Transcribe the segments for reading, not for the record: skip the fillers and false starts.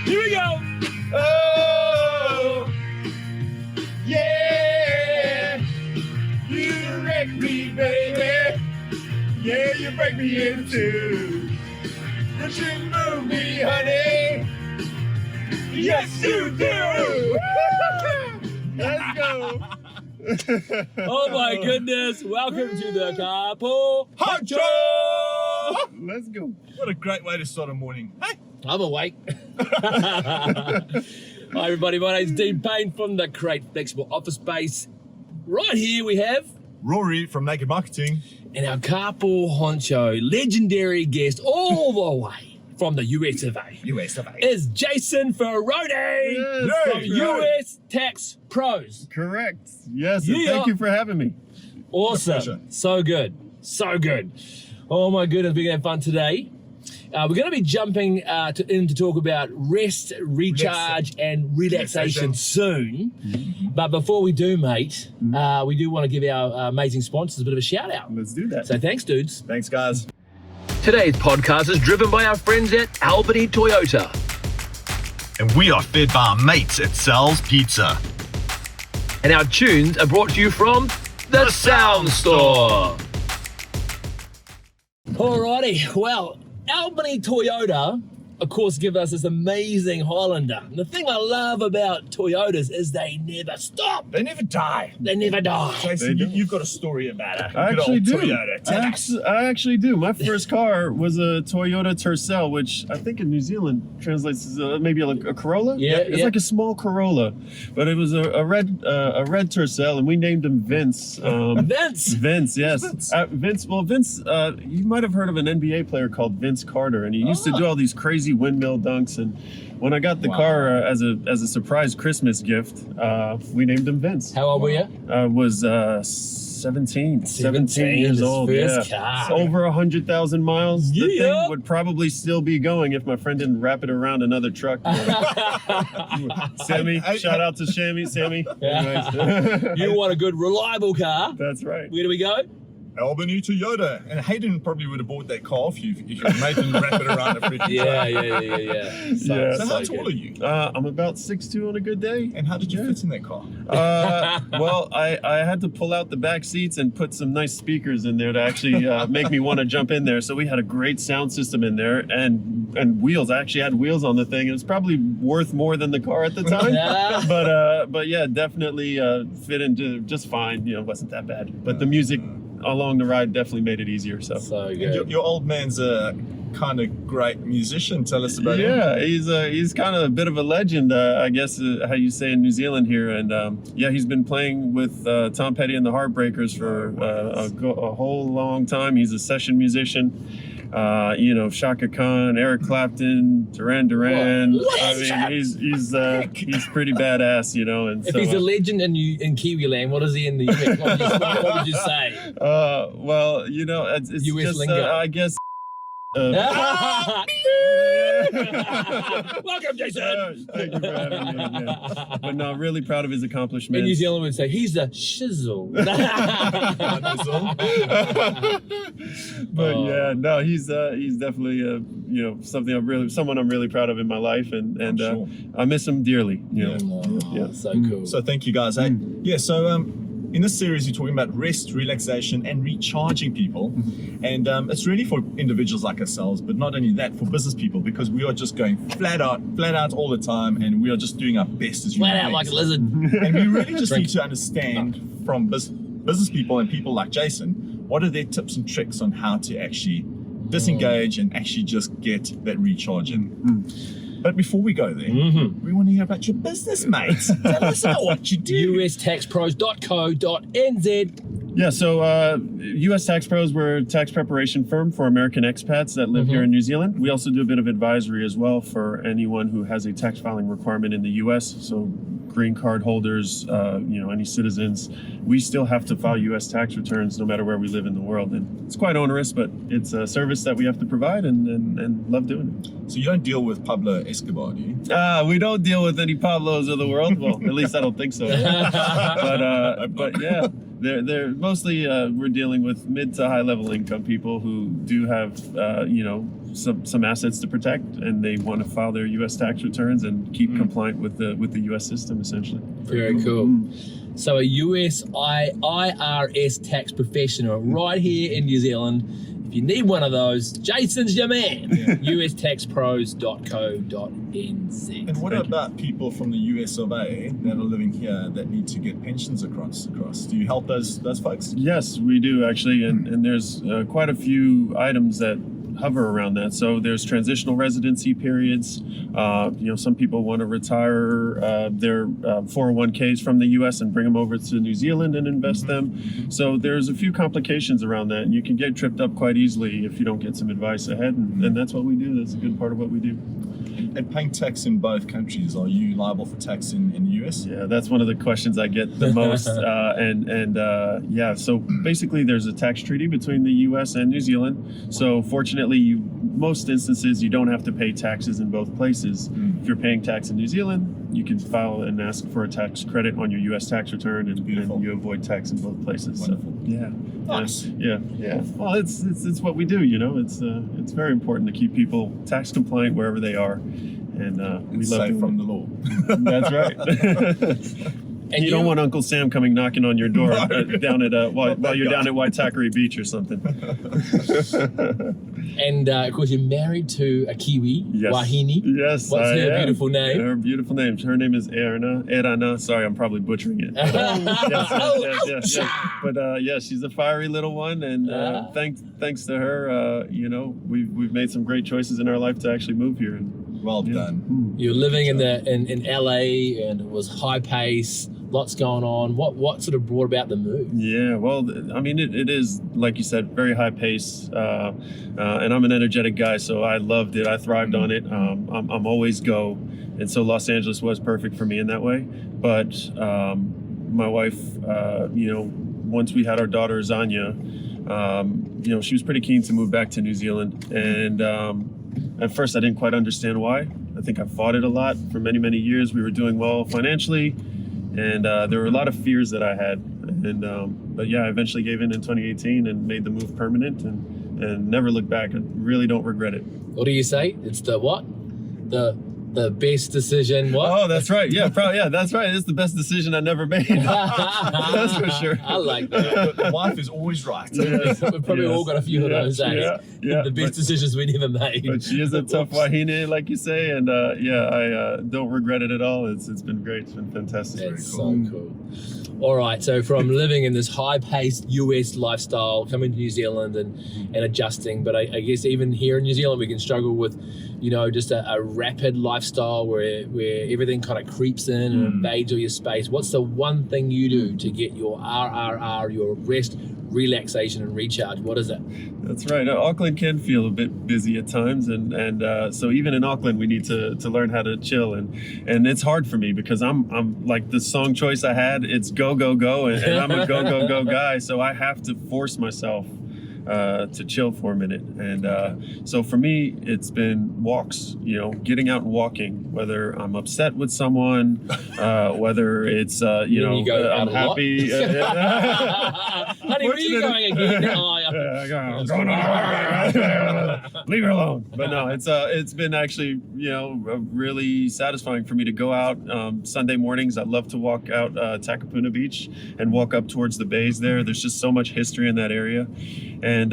Here we go. Oh, yeah. You wreck me, baby. Yeah, you break me in two. But you move me, honey. Yes, you do. Let's go. Oh my goodness. Welcome to the Carpool Honcho. Let's go. What a great way to start a morning. Hey. I'm awake. Hi everybody, my name's Dean Payne from the Crate Flexible Office Space. Right here we have Rory from Naked Marketing. and our Carpool Honcho legendary guest all the way from the US of A. Is Jason Ferrone Yes, from US Tax Pros. Correct. Yes, and Yeah. thank you for having me. Awesome. pleasure. So good. So good. Oh my goodness, we're going to have fun today. We're going to be jumping in to talk about rest, recharge, and relaxation soon. But before we do, mate, we do want to give our amazing sponsors a bit of a shout out. Let's do that. So thanks, dudes. Thanks, guys. Today's podcast is driven by our friends at Albany Toyota. And we are fed by our mates at Sal's Pizza. And our tunes are brought to you from the Sound Store. Alrighty, well, Albany Toyota, of course, give us this amazing Highlander. And the thing I love about Toyotas is they never stop. They never die. They never die. Jason, They don't. you've got a story about it. I Good actually old do. Toyota. Tell us. I actually do. My first car was a Toyota Tercel, which I think in New Zealand translates as maybe a Corolla. Yeah, it's yeah. like a small Corolla, but it was a red Tercel, and we named him Vince. Vince. Vince, yes. Vince? Vince, you might have heard of an NBA player called Vince Carter, and he used to do all these crazy windmill dunks. And when I got the car as a surprise Christmas gift, we named him Vince. How old were you? I was 17 years his old. first Yeah, car. It's over 100,000 miles. The Yeah. thing would probably still be going if my friend didn't wrap it around another truck. Sammy, shout out to Sammy. Anyways. You want a good, reliable car. That's right. Where do we go? Albany Toyota. And Hayden probably would have bought that car if you made them wrap it around a freaking Yeah. Yeah. So how so tall good. are you? I'm about 6'2" on a good day. And how did you fit in that car? Well, I had to pull out the back seats and put some nice speakers in there to actually make me want to jump in there. So we had a great sound system in there and wheels. I actually had wheels on the thing. It was probably worth more than the car at the time. Yeah. But yeah, definitely fit into just fine. You know, it wasn't that bad. But the music along the ride definitely made it easier. So So And good. your old man's a kind of great musician. Tell us about him. yeah, he's kind of a bit of a legend, I guess, how you say in New Zealand here. And yeah, he's been playing with Tom Petty and the Heartbreakers for a whole long time. He's a session musician. You know, Shaka Khan, Eric Clapton, Duran Duran. What? I mean, he's pretty badass, you know. And If so, he's a legend in Kiwi land, what is he in the US? What would you say? well, you know, it's US just lingo. I guess. Welcome, Jason. Thank you for having me. Yeah. But no, really proud of his accomplishments. In New Zealand would say he's a shizzle. But yeah, no, he's definitely you know, someone I'm really proud of in my life, and sure. I miss him dearly. You know. Yeah, so cool. So thank you guys. Hey, yeah, so in this series we're talking about rest, relaxation, and recharging people. And it's really for individuals like ourselves, but not only that, for business people, because we are just going flat out all the time, and we are just doing our best as Flat human out like beings. a lizard. And we really just need to understand from business people and people like Jason, what are their tips and tricks on how to actually disengage and actually just get that recharge in. But before we go there, we want to hear about your business, mate. Tell us about what you do. USTaxPros.co.nz. Yeah, so US Tax Pros, we're a tax preparation firm for American expats that live here in New Zealand. We also do a bit of advisory as well for anyone who has a tax filing requirement in the US. So green card holders, any citizens, we still have to file U.S. tax returns no matter where we live in the world. And it's quite onerous, but it's a service that we have to provide and love doing it. So you don't deal with Pablo Escobar, do you? We don't deal with any Pablos of the world. Well, at least I don't think so. But yeah, they're mostly we're dealing with mid to high level income people who do have some assets to protect, and they want to file their U.S. tax returns and keep compliant with the U.S. system, essentially. Very cool. So a US IRS tax professional right here in New Zealand. If you need one of those, Jason's your man. ustaxpros.co.nz. And what about people from the US of A that are living here that need to get pensions across? Do you help those folks? Yes, we do actually, and there's quite a few items that hover around that. So there's transitional residency periods. Some people want to retire their 401ks from the US and bring them over to New Zealand and invest them. So there's a few complications around that, and you can get tripped up quite easily if you don't get some advice ahead, and that's what we do. That's a good part of what we do. And paying tax in both countries, are you liable for tax in the US? Yeah, that's one of the questions I get the most. So basically there's a tax treaty between the US and New Zealand. So fortunately, most instances you don't have to pay taxes in both places. If you're paying tax in New Zealand, you can file and ask for a tax credit on your US tax return, and you avoid tax in both places. Wonderful. So, yeah. Nice. Yeah. Well, it's what we do, It's very important to keep people tax compliant wherever they are. And we love safe from the law. That's right. And you don't want Uncle Sam coming knocking on your door down at while you're down at Waitakere Beach or something. And of course, you're married to a Kiwi, Yes. Wahine. Yes. What's her beautiful name? Her beautiful name. Her name is Erana. Sorry, I'm probably butchering it. Yes. But she's a fiery little one, and thanks to her, we've made some great choices in our life to actually move here. Well done. You're living in LA, and it was high pace, lots going on. What sort of brought about the move? Yeah, well, I mean, it is, like you said, very high pace, and I'm an energetic guy, so I loved it. I thrived on it. I'm always go, and so Los Angeles was perfect for me in that way. But my wife, once we had our daughter Zanya, she was pretty keen to move back to New Zealand, and at first I didn't quite understand why. I think I fought it a lot for many, many years. We were doing well financially, and there were a lot of fears that I had. But I eventually gave in 2018 and made the move permanent, and never looked back. I really don't regret it. What do you say? It's the what? The best decision. What? Oh, that's right. Yeah, probably. Yeah, that's right. It's the best decision I never made. That's for sure. I like that. But wife is always right. We've probably all got a few of those days. Yeah. The best decisions we never made. But she is a tough wahine, like you say, and I don't regret it at all. It's been great. It's been fantastic. It's so cool. All right, so from living in this high-paced US lifestyle, coming to New Zealand and adjusting, but I guess even here in New Zealand we can struggle with, just a rapid lifestyle where everything kind of creeps in and invades all your space. What's the one thing you do to get your RRR, your rest, relaxation and recharge? What is it? That's right. Auckland can feel a bit busy at times, and so even in Auckland we need to learn how to chill, and it's hard for me because I'm like the song choice I had, it's go go go, and I'm a go guy, so I have to force myself to chill for a minute. And so for me, it's been walks, getting out and walking, whether I'm upset with someone, whether it's, you go I'm happy. Honey, where are you going again? Leave her alone. But no, it's been actually, really satisfying for me to go out Sunday mornings. I love to walk out Takapuna Beach and walk up towards the bays there. There's just so much history in that area. And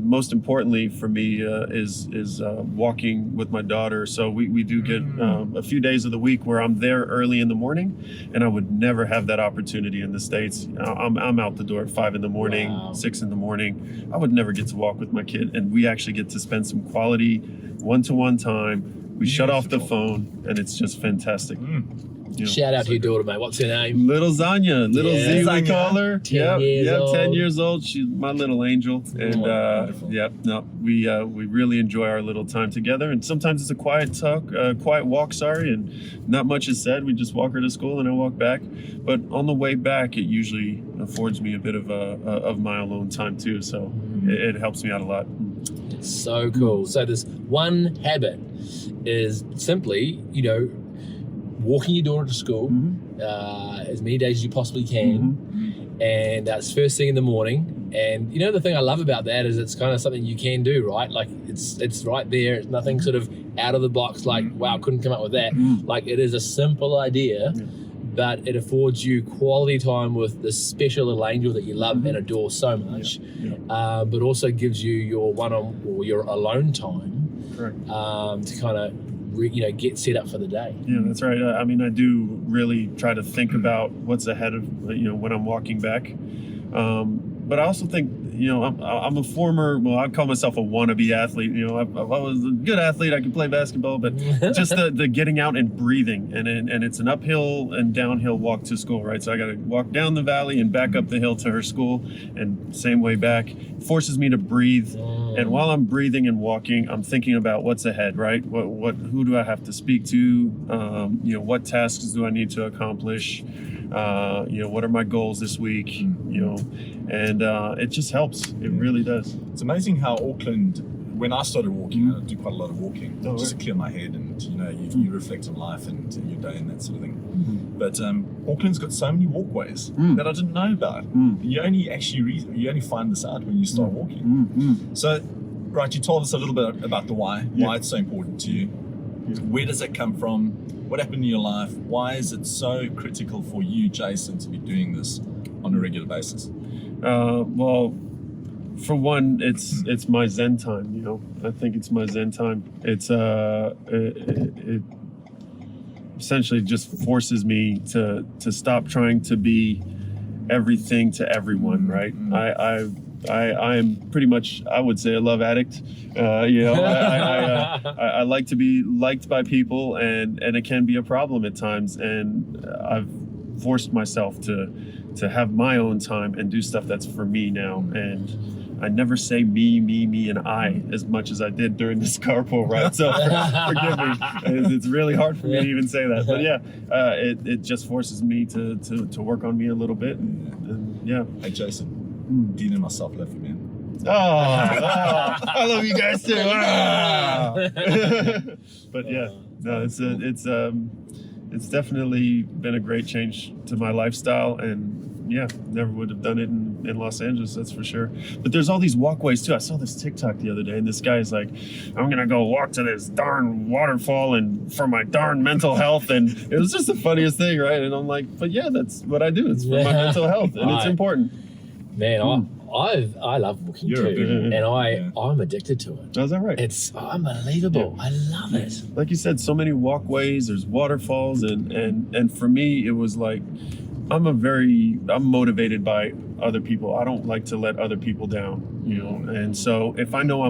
most importantly for me is walking with my daughter. So we do get a few days of the week where I'm there early in the morning, and I would never have that opportunity in the States. I'm out the door at 5 in the morning, 6 in the morning. I would never get to walk with my kid, and we actually get to spend some quality one-to-one time. We shut off the phone, and it's just fantastic. You know, Shout out to your daughter, mate. What's her name? Little Zanya, little Yeah. Z we Zanya. call her. 10 years old. 10 years old. She's my little angel. And wonderful. we really enjoy our little time together. And sometimes it's a quiet walk, and not much is said. We just walk her to school and I walk back. But on the way back, it usually affords me a bit of my alone time too. So it helps me out a lot. So cool. So this one habit is simply, walking your daughter to school as many days as you possibly can. And that's first thing in the morning. And the thing I love about that is it's kind of something you can do, right? Like it's right there. It's nothing sort of out of the box, like, wow, couldn't come up with that. Like, it is a simple idea, but it affords you quality time with this special little angel that you love and adore so much. But also gives you your your alone time. Correct. To kind of get set up for the day. Yeah, that's right. I mean, I do really try to think about what's ahead of, when I'm walking back. But I also think, I'm a former, I call myself a wannabe athlete. I was a good athlete. I could play basketball, but just the getting out and breathing. And it's an uphill and downhill walk to school, right? So I got to walk down the valley and back up the hill to her school, and same way back. It forces me to breathe. And while I'm breathing and walking, I'm thinking about what's ahead, right? Who do I have to speak to? What tasks do I need to accomplish? What are my goals this week? And it just helps. It really does. It's amazing how Auckland, when I started walking, I do quite a lot of walking, just to clear my head, and you reflect on life and your day and that sort of thing. But Auckland's got so many walkways that I didn't know about. You only find this out when you start walking. So, right, you told us a little bit about the why it's so important to you. Where does it come from? What happened in your life? Why is it so critical for you, Jason, to be doing this on a regular basis? Well, for one, it's my Zen time. I think it's my Zen time. It's it essentially just forces me to stop trying to be everything to everyone. Right? I am pretty much, I would say, a love addict. I like to be liked by people, and it can be a problem at times. And I've forced myself to have my own time and do stuff that's for me now. And I never say me, and I as much as I did during this carpool ride. So forgive me. It's really hard for me to even say that. But it just forces me to work on me a little bit. And Hey, Jason. Dean and myself love you, man. I love you guys too. But it's definitely been a great change to my lifestyle, and never would have done it in Los Angeles, that's for sure. But there's all these walkways too. I saw this TikTok the other day, and this guy's like, I'm gonna go walk to this darn waterfall and for my darn mental health, and it was just the funniest thing, right? And I'm like, but that's what I do. It's for my mental health, and it's important. Man, I love walking too, and I'm addicted to it. Oh, is that right? It's unbelievable. I love it. Like you said, so many walkways. There's waterfalls, and for me, it was like I'm motivated by other people. I don't like to let other people down, And so if I know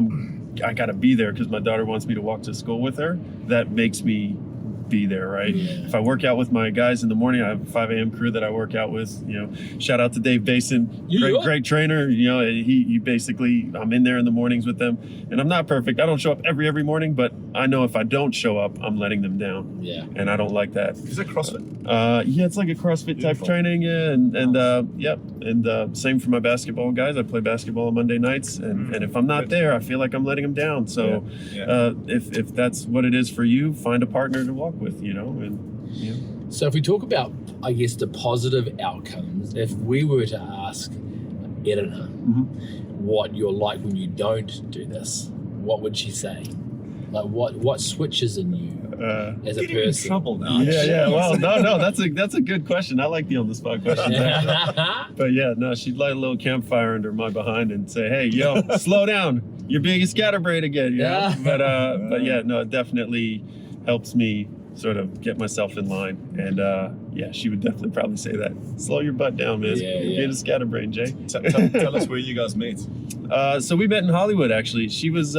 I gotta be there because my daughter wants me to walk to school with her, that makes me be there, right? If I work out with my guys in the morning, I have a 5 a.m. crew that I work out with. Shout out to Dave Basin, great trainer. He basically, I'm in there in the mornings with them, and I'm not perfect. I don't show up every morning, but I know if I don't show up, I'm letting them down. And I don't like that. Is it CrossFit? It's like a CrossFit type training. And same for my basketball guys. I play basketball on Monday nights, and if I'm not there, I feel like I'm letting them down. So if that's what it is for you, find a partner to walk with, So if we talk about, I guess, the positive outcomes, if we were to ask Edna what you're like when you don't do this, what would she say? Like what switches in you as a person? In trouble now. Well, no, that's a good question. I like the on the spot questions. But she'd light a little campfire under my behind and say, "Hey, yo, slow down. You're being a scatterbrain again." But it definitely helps me sort of get myself in line. And she would definitely probably say that. Slow your butt down, man. You're being a scatterbrain, Jay. Tell us where you guys met. So we met in Hollywood, actually. She was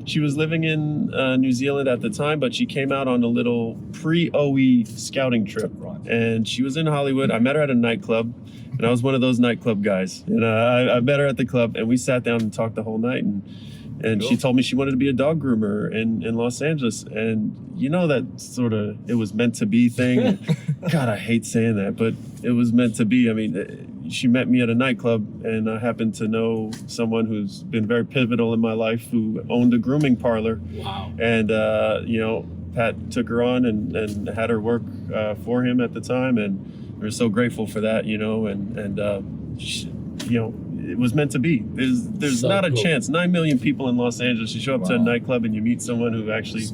She was living in New Zealand at the time, but she came out on a little pre-OE scouting trip. Right. And she was in Hollywood. I met her at a nightclub, and I was one of those nightclub guys. And I met her at the club, and we sat down and talked the whole night. And Cool. she told me she wanted to be a dog groomer in Los Angeles. And you know that sort of, it was meant to be thing. God, I hate saying that, but it was meant to be. I mean, she met me at a nightclub, and I happened to know someone who's been very pivotal in my life who owned a grooming parlor. Wow. And, you know, Pat took her on and had her work for him at the time. And we're so grateful for that, you know, and she, you know, it was meant to be. There's So not a cool. chance. 9 million people in Los Angeles. You show up to a Wow. nightclub and you meet someone who actually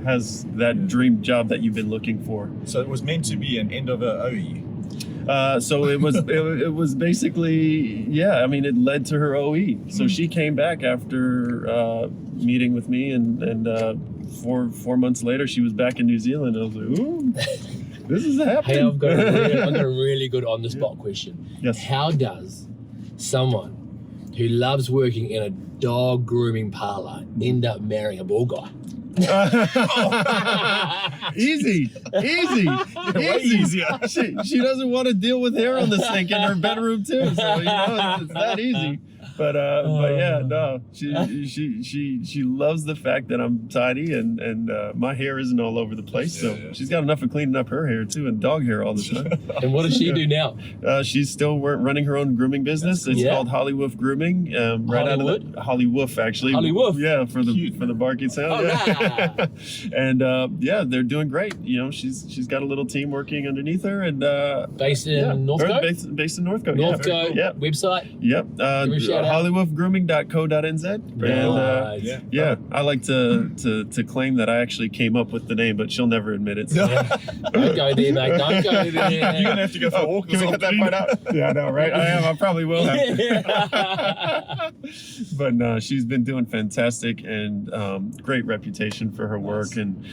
has that dream job that you've been looking for. So it was meant to be an end of a OE. So it was it was basically, yeah, I mean, it led to her OE. So she came back after meeting with me, and 4 months later she was back in New Zealand. I was like, ooh, this is happening. Hey, I've got a really good on the spot question. Yes. How does someone who loves working in a dog grooming parlor end up marrying a ball guy? Easy. Way easier. She doesn't want to deal with hair on the sink in her bedroom too, so you know it's that easy. But yeah, no, she loves the fact that I'm tidy and my hair isn't all over the place. So Yeah. she's got enough of cleaning up her hair too, and dog hair all the time. And what does she do now? She's still running her own grooming business. It's Yeah. called Hollywoof Grooming. Right out of Hollywood? the Hollywoof, actually. Hollywoof? Yeah, for the Cute. barking sound. Oh, yeah. And yeah, they're doing great. You know, she's got a little team working underneath her, and Based in yeah, Northcote? based in Northcote. Northcote Yeah. website? Yep. Give her a shout out. HollywoofGrooming.co.nz. And Nice. yeah, I like to claim that I actually came up with the name, but she'll never admit it. So. Don't go there, mate. Don't go there. You're gonna have to go for a walk. Can we cut that part out? Yeah, I know, right? I probably will have to. But no, she's been doing fantastic and great reputation for her work, and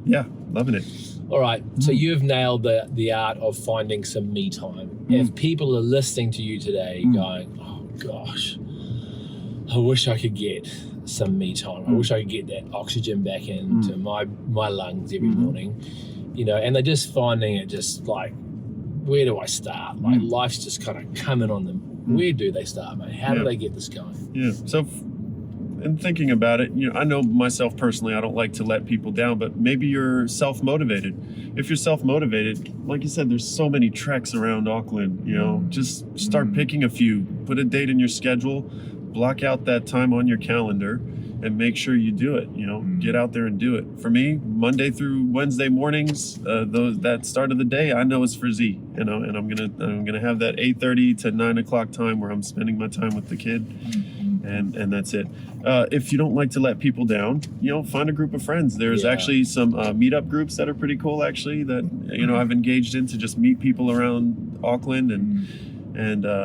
yeah, loving it. All right, so you've nailed the art of finding some me time. If people are listening to you today going, oh gosh, I wish I could get some me time. I wish I could get that oxygen back into my lungs every morning, you know, and they're just finding it just like, where do I start? Like life's just kind of coming on them. Where do they start, mate? How do they get this going? Yeah. So, in thinking about it, you know, I know myself personally, I don't like to let people down, but maybe you're self-motivated. If you're self-motivated, like you said, there's so many treks around Auckland, you know, just start picking a few, put a date in your schedule, block out that time on your calendar, and make sure you do it. You know, get out there and do it. For me, Monday through Wednesday mornings, that start of the day, I know is for Z. You know, and I'm gonna have that 8:30 to 9 o'clock time where I'm spending my time with the kid, and that's it. If you don't like to let people down, you know, find a group of friends. There's actually some meetup groups that are pretty cool, actually, that you know I've engaged in to just meet people around Auckland and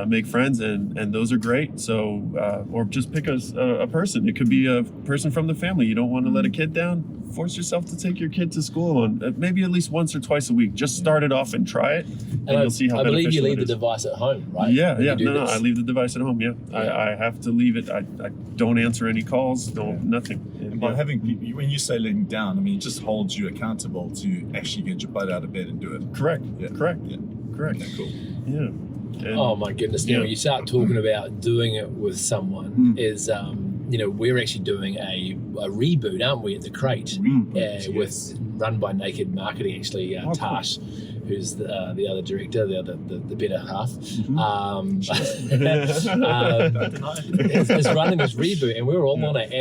make friends, and those are great. So, or just pick a person. It could be a person from the family. You don't want to let a kid down. Force yourself to take your kid to school on maybe at least once or twice a week. Just start it off and try it, and you'll see how I believe you beneficial leave it the is. device at home, right? Yeah, When you yeah. do No, this? I leave the device at home. Yeah, I have to leave it. I don't answer any calls. Nothing. And by having people, when you say letting down, I mean, it just holds you accountable to actually get your butt out of bed and do it. Correct. Yeah. Correct. Yeah. Correct. Okay, cool. Yeah. And- Oh my goodness! Now Yeah. you start talking about doing it with someone. Is you know, we're actually doing a reboot, aren't we, at the Crate, Yes. with run by Naked Marketing, actually. cool. Tash, who's the other director, the better half, is running this reboot, and we're all on it.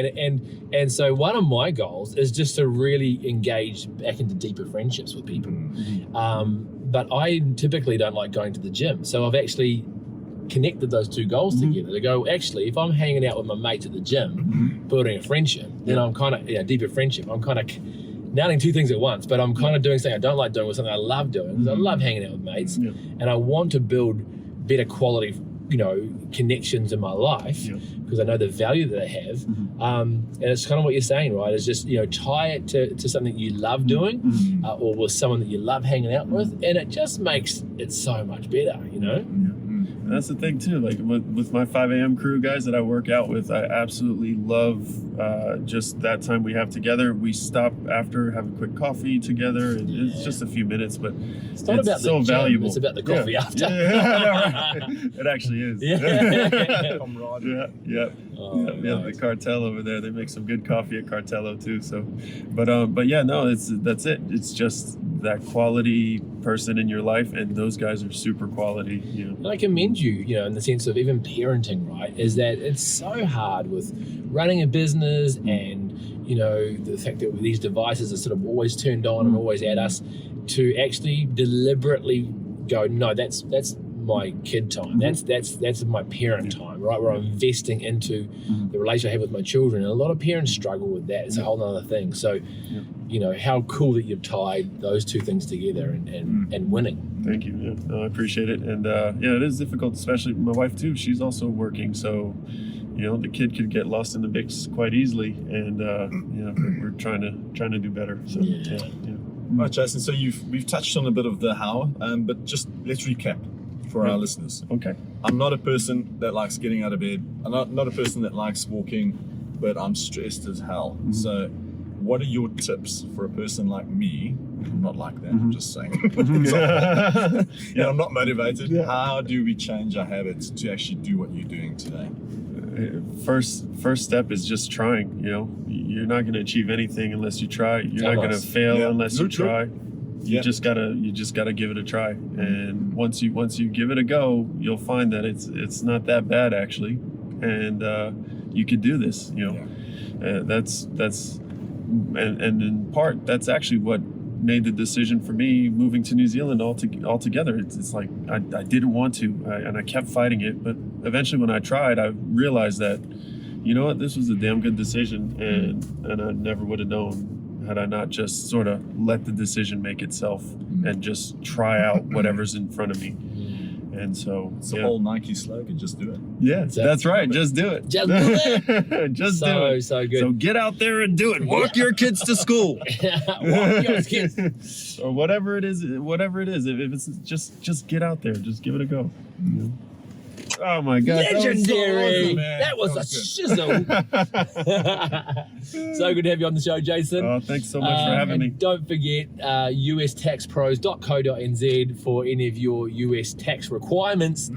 And so one of my goals is just to really engage back into deeper friendships with people. But I typically don't like going to the gym, so I've actually connected those two goals together to go, actually, if I'm hanging out with my mates at the gym, building a friendship, then I'm kind of, deeper friendship, I'm kind of nailing two things at once, but I'm kind of doing something I don't like doing with something I love doing, because I love hanging out with mates, and I want to build better quality, you know, connections in my life, because I know the value that they have. And it's kind of what you're saying, right? It's just, you know, tie it to something you love doing, or with someone that you love hanging out with, and it just makes it so much better, you know? That's the thing too. Like with my 5 a.m. crew guys that I work out with, I absolutely love just that time we have together. We stop after, have a quick coffee together. It's just a few minutes, but It's not about so the gym, valuable. it's about the coffee after. It actually is. Camaraderie. The Cartel over there. They make some good coffee at Cartello too. So, but yeah, no, that's it. It's just that quality person in your life, and those guys are super quality. You know. And I commend you, in the sense of even parenting, right? Is that it's so hard with running a business and, the fact that these devices are sort of always turned on and always at us, to actually deliberately go, no, that's my kid time. That's my parent time, right? Where I'm investing into the relationship I have with my children. And a lot of parents struggle with that. It's a whole other thing. So, how cool that you've tied those two things together and winning. Thank you. Yeah, no, I appreciate it. And it is difficult, especially my wife too. She's also working, so the kid could get lost in the mix quite easily. And we're trying to do better. So yeah. Right, Jason. So we've touched on a bit of the how, but just let's recap for our listeners. Okay. I'm not a person that likes getting out of bed. I'm not a person that likes walking, but I'm stressed as hell. So what are your tips for a person like me? I'm not like that, I'm just saying. I'm not motivated. Yeah. How do we change our habits to actually do what you're doing today? First step is just trying. You're not going to achieve anything unless you try. You're not going to fail unless you try. You just gotta give it a try, and once you give it a go, you'll find that it's not that bad actually, and you can do this. That's and in part that's actually what made the decision for me moving to New Zealand altogether. It's like I didn't want to, and I kept fighting it, but eventually when I tried, I realized that this was a damn good decision, and I never would have known had I not just sort of let the decision make itself and just try out whatever's in front of me. And so it's the whole Nike slogan, just do it. Yeah, that's right. Just do it. Just do it. Just do it. So good. So get out there and do it. Walk your kids to school. Walk your kids. Or whatever it is. If it's just get out there. Just give it a go. Oh my God! Legendary! That was a shizzle. So good to have you on the show, Jason. Oh, thanks so much for having me. Don't forget ustaxpros.co.nz for any of your US tax requirements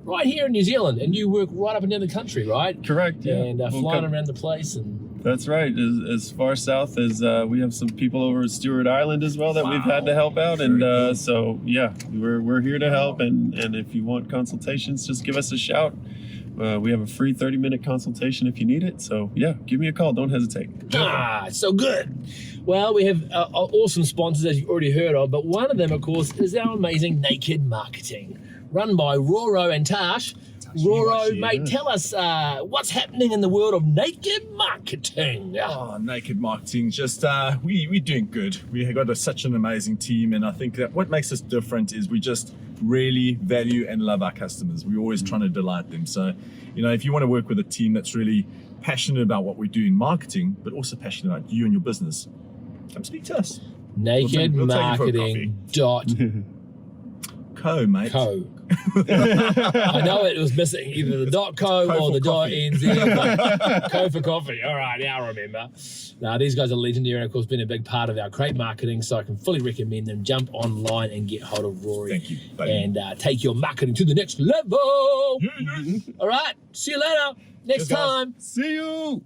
right here in New Zealand. And you work right up and down the country, right? Correct. Yeah. And flying around the place and. That's right. As far south as we have some people over at Stewart Island as well that we've had to help out, and so yeah, we're here to help. And if you want consultations, just give us a shout. We have a free 30-minute consultation if you need it. So yeah, give me a call. Don't hesitate. So good. Well, we have awesome sponsors, as you've already heard of, but one of them, of course, is our amazing Naked Marketing, run by Roro and Tash. Roro, mate, tell us what's happening in the world of naked marketing. Oh, naked marketing, just we're doing good. We have got such an amazing team, and I think that what makes us different is we just really value and love our customers. We're always trying to delight them. So, if you want to work with a team that's really passionate about what we do in marketing, but also passionate about you and your business, come speak to us. Nakedmarketing.co, mate. I know it was missing either the .co or the .nz. Co for coffee. All right, now I remember. Now, these guys are legendary and, of course, been a big part of our crate marketing, so I can fully recommend them. Jump online and get hold of Rory. Thank you, buddy. And take your marketing to the next level. All right, see you later. Next time. See you.